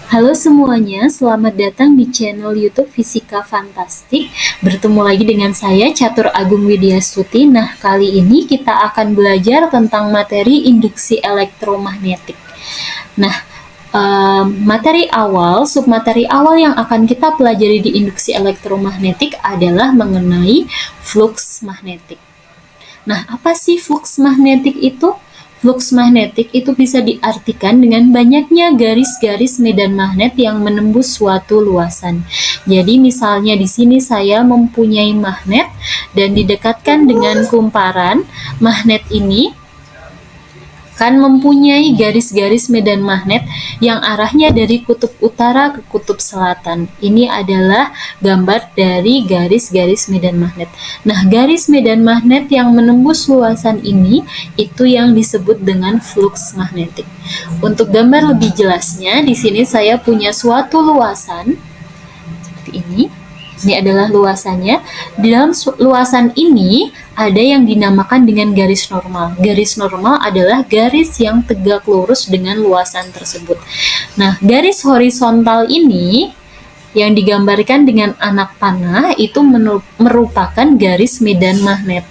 Halo semuanya, selamat datang di channel YouTube Fisika Fantastik. Bertemu lagi dengan saya Catur Agung Widyastuti. Nah, kali ini kita akan belajar tentang materi induksi elektromagnetik. Nah, materi awal, submateri awal yang akan kita pelajari di induksi elektromagnetik adalah mengenai flux magnetik. Nah, apa sih flux magnetik itu? Flux magnetik itu bisa diartikan dengan banyaknya garis-garis medan magnet yang menembus suatu luasan. Jadi misalnya di sini saya mempunyai magnet dan didekatkan dengan kumparan, magnet ini kan mempunyai garis-garis medan magnet yang arahnya dari kutub utara ke kutub selatan. Ini adalah gambar dari garis-garis medan magnet. Nah, garis medan magnet yang menembus luasan ini itu yang disebut dengan flux magnetik. Untuk gambar lebih jelasnya, di sini saya punya suatu luasan seperti ini. Ini adalah luasannya. Di dalam luasan ini ada yang dinamakan dengan garis normal. Garis normal adalah garis yang tegak lurus dengan luasan tersebut. Nah, garis horizontal ini yang digambarkan dengan anak panah itu merupakan garis medan magnet.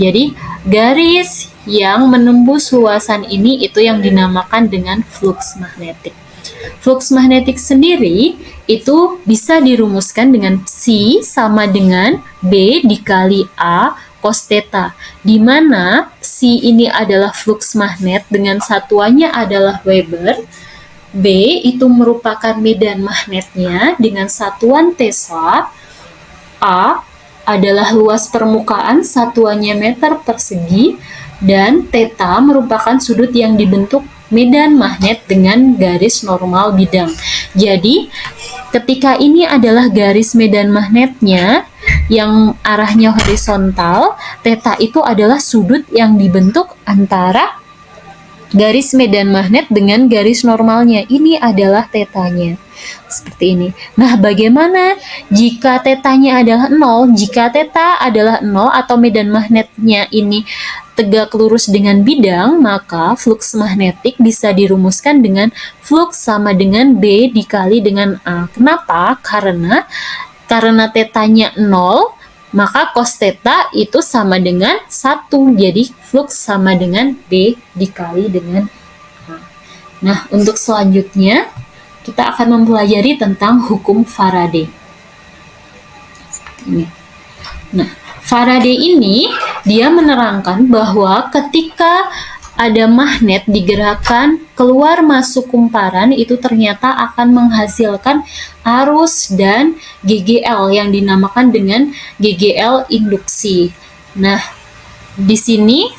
Jadi, garis yang menembus luasan ini itu yang dinamakan dengan flux magnetik. Flux magnetik sendiri itu bisa dirumuskan dengan C sama dengan B dikali A cos theta, di mana C ini adalah flux magnet dengan satuannya adalah Weber, B itu merupakan medan magnetnya dengan satuan Tesla, A adalah luas permukaan satuannya meter persegi, dan theta merupakan sudut yang dibentuk medan magnet dengan garis normal bidang. Jadi, ketika ini adalah garis medan magnetnya yang arahnya horizontal, theta itu adalah sudut yang dibentuk antara garis medan magnet dengan garis normalnya. Ini adalah tetanya. Seperti ini. Nah, bagaimana jika tetanya adalah 0? Jika theta adalah 0 atau medan magnetnya ini tegak lurus dengan bidang, maka flux magnetik bisa dirumuskan dengan flux sama dengan B dikali dengan A. Kenapa? Karena tetanya 0, maka cos theta itu sama dengan 1. Jadi flux sama dengan B dikali dengan A. Nah, untuk selanjutnya kita akan mempelajari tentang hukum Faraday. Seperti ini. Nah, Faraday ini dia menerangkan bahwa ketika ada magnet digerakkan keluar masuk kumparan itu ternyata akan menghasilkan arus dan GGL yang dinamakan dengan GGL induksi. Nah, di sini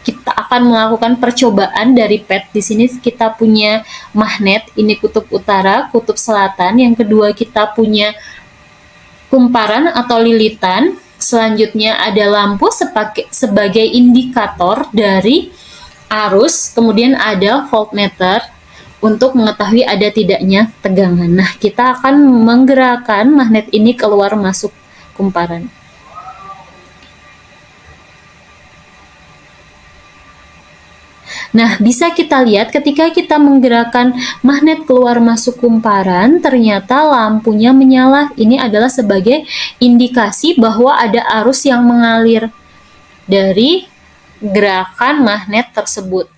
kita akan melakukan percobaan dari PET. Di sini kita punya magnet, ini kutub utara, kutub selatan. Yang kedua kita punya kumparan atau lilitan. Selanjutnya ada lampu sebagai indikator dari arus, kemudian ada voltmeter untuk mengetahui ada tidaknya tegangan. Nah, kita akan menggerakkan magnet ini keluar masuk kumparan. Nah, bisa kita lihat ketika kita menggerakkan magnet keluar masuk kumparan, ternyata lampunya menyala. Ini adalah sebagai indikasi bahwa ada arus yang mengalir dari gerakan magnet tersebut.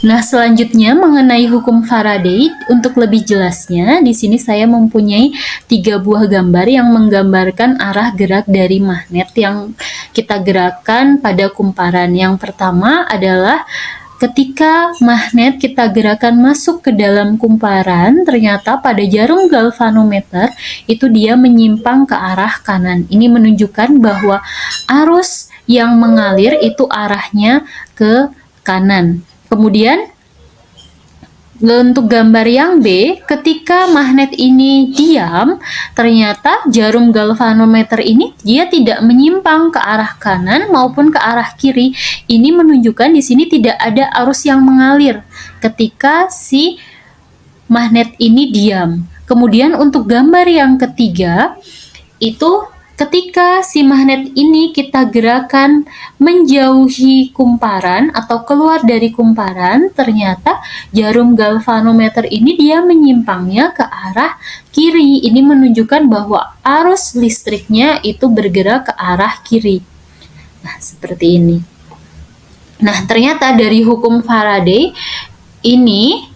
Nah, selanjutnya mengenai hukum Faraday, untuk lebih jelasnya, di sini saya mempunyai 3 buah gambar yang menggambarkan arah gerak dari magnet yang kita gerakkan pada kumparan. Yang pertama adalah ketika magnet kita gerakan masuk ke dalam kumparan, ternyata pada jarum galvanometer itu dia menyimpang ke arah kanan. Ini menunjukkan bahwa arus yang mengalir itu arahnya ke kanan. Kemudian untuk gambar yang B, ketika magnet ini diam, ternyata jarum galvanometer ini dia tidak menyimpang ke arah kanan maupun ke arah kiri. Ini menunjukkan di sini tidak ada arus yang mengalir ketika si magnet ini diam. Kemudian untuk gambar yang ketiga, itu ketika si magnet ini kita gerakan menjauhi kumparan atau keluar dari kumparan, ternyata jarum galvanometer ini dia menyimpangnya ke arah kiri. Ini menunjukkan bahwa arus listriknya itu bergerak ke arah kiri. Nah, seperti ini. Nah, ternyata dari hukum Faraday ini,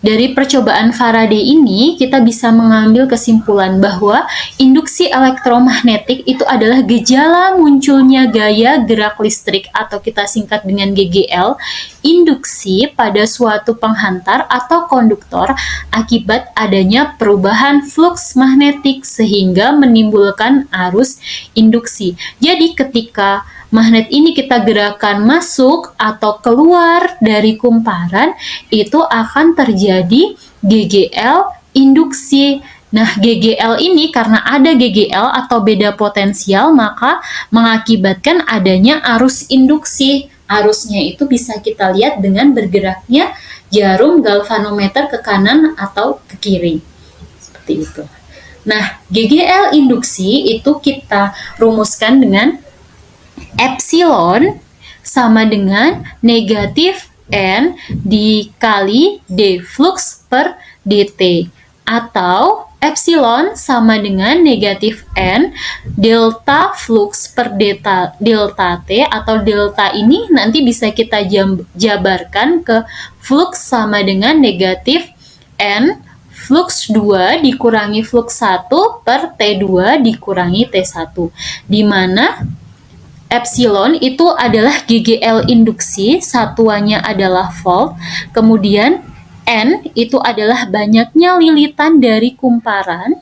dari percobaan Faraday ini, kita bisa mengambil kesimpulan bahwa induksi elektromagnetik itu adalah gejala munculnya gaya gerak listrik atau kita singkat dengan GGL, induksi pada suatu penghantar atau konduktor akibat adanya perubahan flux magnetik sehingga menimbulkan arus induksi. Jadi ketika magnet ini kita gerakan masuk atau keluar dari kumparan, itu akan terjadi GGL induksi. Nah, GGL ini karena ada GGL atau beda potensial, maka mengakibatkan adanya arus induksi. Arusnya itu bisa kita lihat dengan bergeraknya jarum galvanometer ke kanan atau ke kiri. Seperti itu. Nah, GGL induksi itu kita rumuskan dengan epsilon sama dengan negatif N dikali D flux per dt, atau epsilon sama dengan negatif N delta flux per delta T, atau delta ini nanti bisa kita jabarkan ke flux sama dengan negatif N flux 2 dikurangi flux 1 per T2 dikurangi T1, di mana epsilon itu adalah GGL induksi, satuannya adalah volt, kemudian N itu adalah banyaknya lilitan dari kumparan,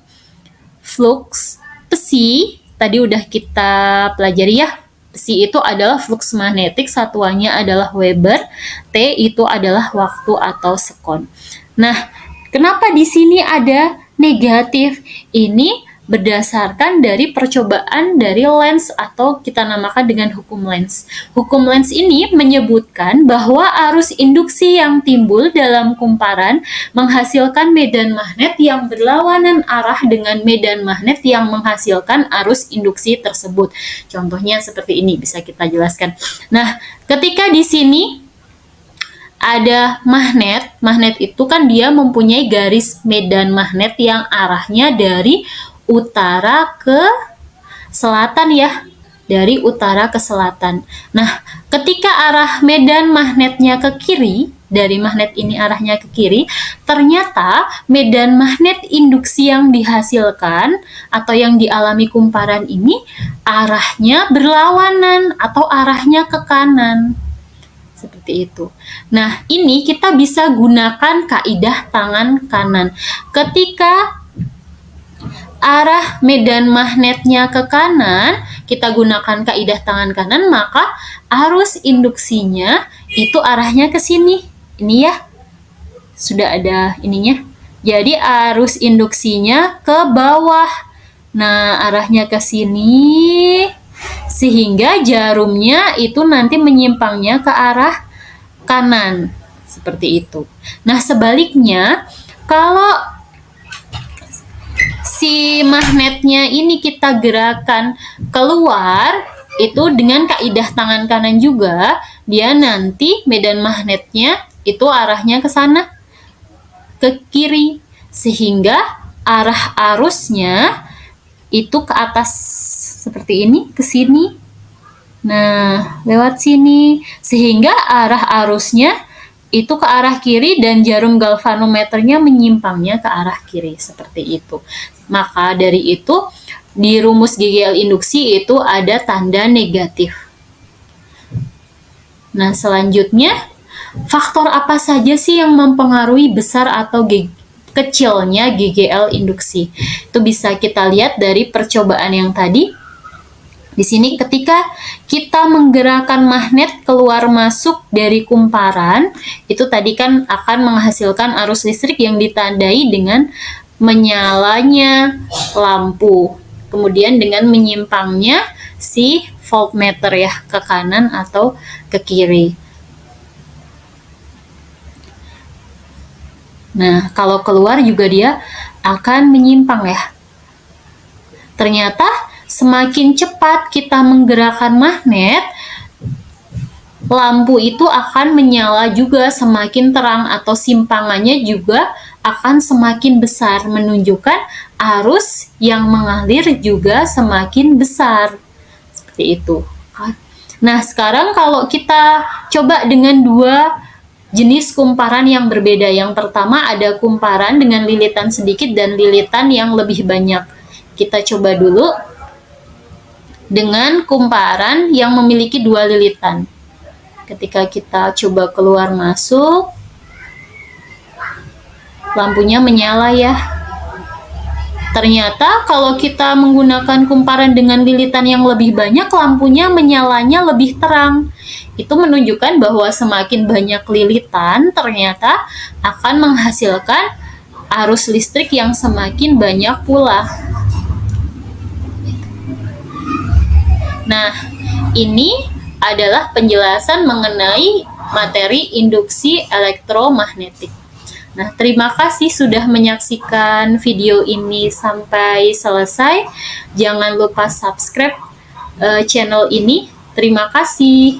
flux psi, tadi udah kita pelajari ya, psi itu adalah flux magnetik, satuannya adalah Weber, T itu adalah waktu atau sekon. Nah, kenapa di sini ada negatif? Ini berdasarkan dari percobaan dari Lenz atau kita namakan dengan hukum Lenz. Hukum Lenz ini menyebutkan bahwa arus induksi yang timbul dalam kumparan menghasilkan medan magnet yang berlawanan arah dengan medan magnet yang menghasilkan arus induksi tersebut. Contohnya seperti ini bisa kita jelaskan. Nah, ketika di sini ada magnet, magnet itu kan dia mempunyai garis medan magnet yang arahnya dari utara ke selatan ya, dari utara ke selatan. Nah, ketika arah medan magnetnya ke kiri, dari magnet ini arahnya ke kiri, ternyata medan magnet induksi yang dihasilkan atau yang dialami kumparan ini arahnya berlawanan atau arahnya ke kanan. Seperti itu. Nah, ini kita bisa gunakan kaidah tangan kanan. Ketika arah medan magnetnya ke kanan, kita gunakan kaidah tangan kanan, maka arus induksinya itu arahnya ke sini. Ini ya, sudah ada ininya. Jadi arus induksinya ke bawah. Nah, arahnya ke sini, sehingga jarumnya itu nanti menyimpangnya ke arah kanan. Seperti itu. Nah, sebaliknya, kalau si magnetnya ini kita gerakan keluar, itu dengan kaidah tangan kanan juga, dia nanti medan magnetnya itu arahnya ke sana, ke kiri, sehingga arah arusnya itu ke atas seperti ini, ke sini. Nah, lewat sini, sehingga arah arusnya itu ke arah kiri dan jarum galvanometernya menyimpangnya ke arah kiri, seperti itu. Maka dari itu, di rumus GGL induksi itu ada tanda negatif. Nah, selanjutnya, faktor apa saja sih yang mempengaruhi besar atau kecilnya GGL induksi? Itu bisa kita lihat dari percobaan yang tadi. Di sini ketika kita menggerakkan magnet keluar masuk dari kumparan, itu tadi kan akan menghasilkan arus listrik yang ditandai dengan menyalanya lampu. Kemudian dengan menyimpangnya si voltmeter ya, ke kanan atau ke kiri. Nah, kalau keluar juga dia akan menyimpang ya. Ternyata semakin cepat kita menggerakkan magnet, lampu itu akan menyala juga semakin terang, atau simpangannya juga akan semakin besar, menunjukkan arus yang mengalir juga semakin besar. Seperti itu. Nah, sekarang kalau kita coba dengan dua jenis kumparan yang berbeda. Yang pertama ada kumparan dengan lilitan sedikit dan lilitan yang lebih banyak. Kita coba dulu dengan kumparan yang memiliki dua lilitan. Ketika kita coba keluar masuk, lampunya menyala ya. Ternyata kalau kita menggunakan kumparan dengan lilitan yang lebih banyak, lampunya menyalanya lebih terang. Itu menunjukkan bahwa semakin banyak lilitan ternyata akan menghasilkan arus listrik yang semakin banyak pula. Nah, ini adalah penjelasan mengenai materi induksi elektromagnetik. Nah, terima kasih sudah menyaksikan video ini sampai selesai. Jangan lupa subscribe channel ini. Terima kasih.